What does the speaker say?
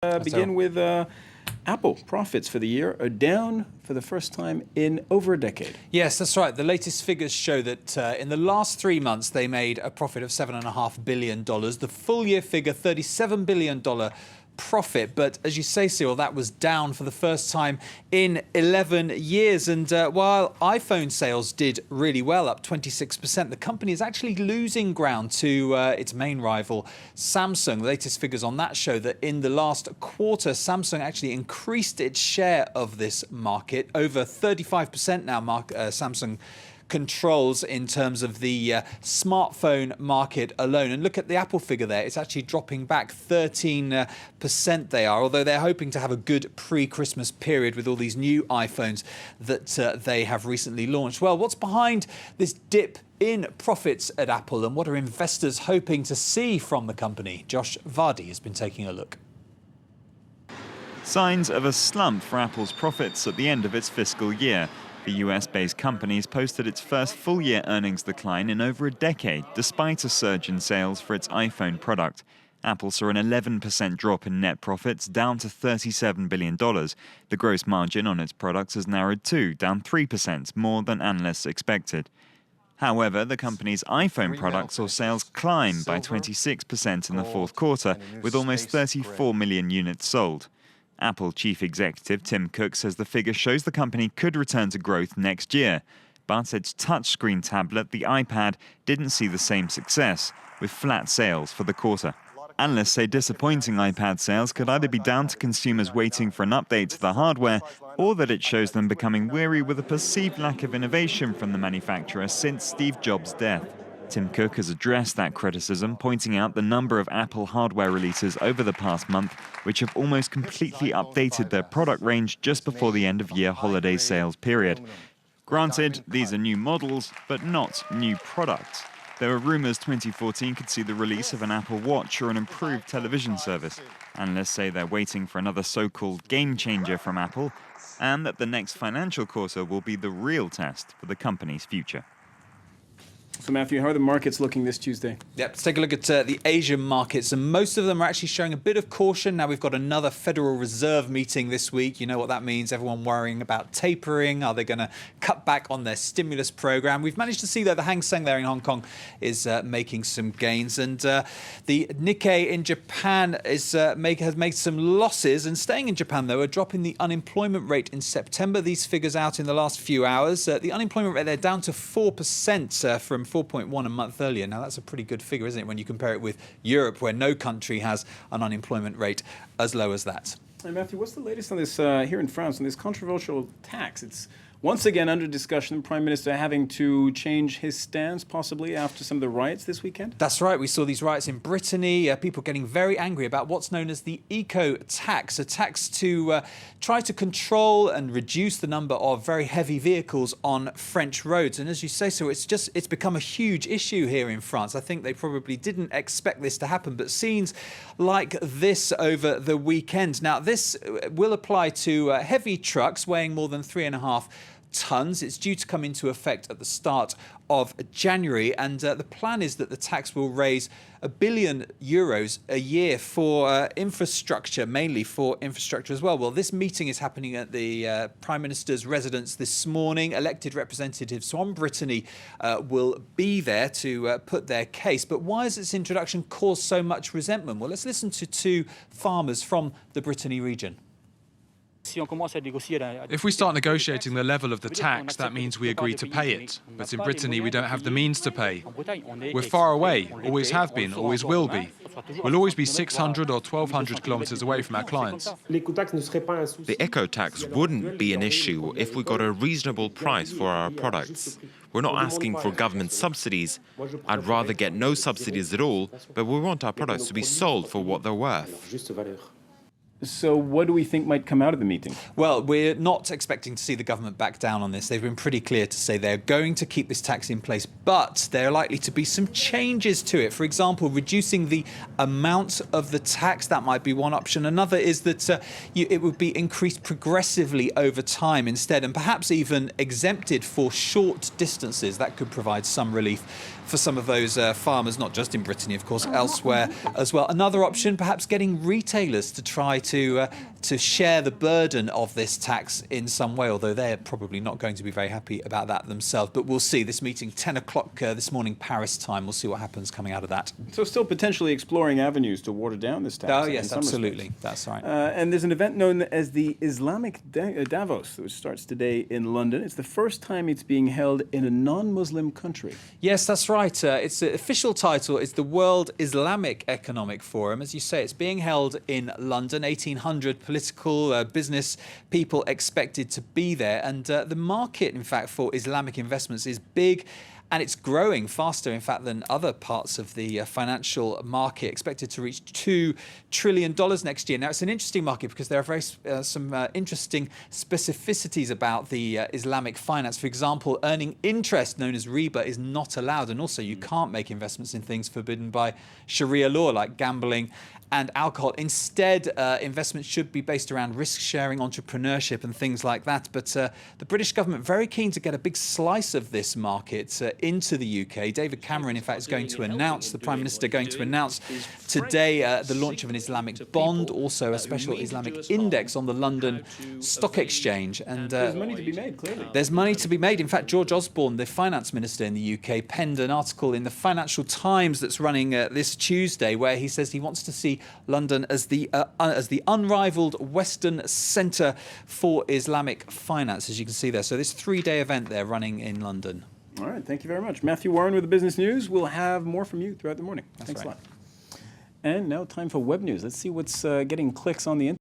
Begin with Apple. Profits for the year are down for the first time in over a decade. Yes, that's right. The latest figures show that in the last 3 months, they made a profit of $7.5 billion. The full year figure, $37 billion profit. But as you say, Cyril, that was down for the first time in 11 years. And while iPhone sales did really well, up 26%, the company is actually losing ground to its main rival, Samsung. The latest figures on that show that in the last quarter, Samsung actually increased its share of this market. Over 35% now, Samsung controls in terms of the smartphone market alone. And look at the Apple figure there. It's actually dropping back 13% they are, although they're hoping to have a good pre-Christmas period with all these new iPhones that they have recently launched. Well, what's behind this dip in profits at Apple, and what are investors hoping to see from the company? Josh Vardy has been taking a look. Signs of a slump for Apple's profits at the end of its fiscal year. The US-based company's posted its first full-year earnings decline in over a decade, despite a surge in sales for its iPhone product. Apple saw an 11% drop in net profits, down to $37 billion. The gross margin on its products has narrowed too, down 3%, more than analysts expected. However, the company's iPhone products saw sales climb by 26% in the fourth quarter, with almost 34 million units sold. Apple chief executive Tim Cook says the figure shows the company could return to growth next year. But its touchscreen tablet, the iPad, didn't see the same success, with flat sales for the quarter. Analysts say disappointing iPad sales could either be down to consumers waiting for an update to the hardware, or that it shows them becoming weary with a perceived lack of innovation from the manufacturer since Steve Jobs' death. Tim Cook has addressed that criticism, pointing out the number of Apple hardware releases over the past month, which have almost completely updated their product range just before the end-of-year holiday sales period. Granted, these are new models, but not new products. There are rumors 2014 could see the release of an Apple Watch or an improved television service. Analysts say they're waiting for another so-called game-changer from Apple, and that the next financial quarter will be the real test for the company's future. So, Matthew, how are the markets looking this Tuesday? Yep, let's take a look at the Asian markets, and most of them are actually showing a bit of caution. Now we've got another Federal Reserve meeting this week. You know what that means. Everyone worrying about tapering. Are they going to cut back on their stimulus program? We've managed to see, though, the Hang Seng there in Hong Kong is making some gains, and the Nikkei in Japan has made some losses. And staying in Japan, though, a drop in the unemployment rate in September. These figures out in the last few hours. The unemployment rate there down to 4% from 4.1 a month earlier. Now, that's a pretty good figure, isn't it, when you compare it with Europe, where no country has an unemployment rate as low as that. Hey, Matthew, what's the latest on this here in France, on this controversial tax? It's once again under discussion, the Prime Minister having to change his stance, possibly, after some of the riots this weekend? That's right. We saw these riots in Brittany, people getting very angry about what's known as the eco-tax, a tax to try to control and reduce the number of very heavy vehicles on French roads. And as you say, so it's become a huge issue here in France. I think they probably didn't expect this to happen, but scenes like this over the weekend. Now, this will apply to heavy trucks weighing more than 3.5 tons. It's due to come into effect at the start of January, and the plan is that the tax will raise €1 billion a year for infrastructure, mainly for infrastructure as well. Well, this meeting is happening at the Prime Minister's residence this morning. Elected representatives from Brittany will be there to put their case. But why has its introduction caused so much resentment? Well, let's listen to two farmers from the Brittany region. If we start negotiating the level of the tax, that means we agree to pay it. But in Brittany, we don't have the means to pay. We're far away, always have been, always will be. We'll always be 600 or 1,200 kilometers away from our clients. The eco-tax wouldn't be an issue if we got a reasonable price for our products. We're not asking for government subsidies. I'd rather get no subsidies at all, but we want our products to be sold for what they're worth. So what do we think might come out of the meeting? Well, we're not expecting to see the government back down on this. They've been pretty clear to say they're going to keep this tax in place, but there are likely to be some changes to it. For example, reducing the amount of the tax, that might be one option. Another is that it would be increased progressively over time instead, and perhaps even exempted for short distances. That could provide some relief for some of those farmers, not just in Brittany, of course, elsewhere as well. Another option, perhaps getting retailers to try to share the burden of this tax in some way, although they're probably not going to be very happy about that themselves. But we'll see. This meeting, 10 o'clock this morning, Paris time. We'll see what happens coming out of that. So still potentially exploring avenues to water down this tax. Oh, yes, absolutely. That's right. And there's an event known as the Islamic Davos, which starts today in London. It's the first time it's being held in a non-Muslim country. Yes, that's right. Its official title is the World Islamic Economic Forum. As you say, it's being held in London. 1,800 political business people expected to be there. And the market, in fact, for Islamic investments is big. And it's growing faster, in fact, than other parts of the financial market, expected to reach $2 trillion next year. Now, it's an interesting market because there are some interesting specificities about the Islamic finance. For example, earning interest, known as riba, is not allowed. And also, you can't make investments in things forbidden by Sharia law, like gambling and alcohol. Instead, investments should be based around risk-sharing, entrepreneurship and things like that. But the British government very keen to get a big slice of this market into the UK. David Cameron, in fact, is going to announce, the Prime Minister going to announce today the launch of an Islamic bond, also a special Islamic index on the London Stock Exchange. And there's money to be made, clearly. There's money to be made. In fact, George Osborne, the finance minister in the UK, penned an article in the Financial Times that's running this Tuesday, where he says he wants to see London as the unrivaled Western centre for Islamic finance, as you can see there. So this 3-day event they're running in London. All right, thank you very much. Matthew Warren with the Business News. We'll have more from you throughout the morning. Thanks a lot. And now time for web news. Let's see what's getting clicks on the internet.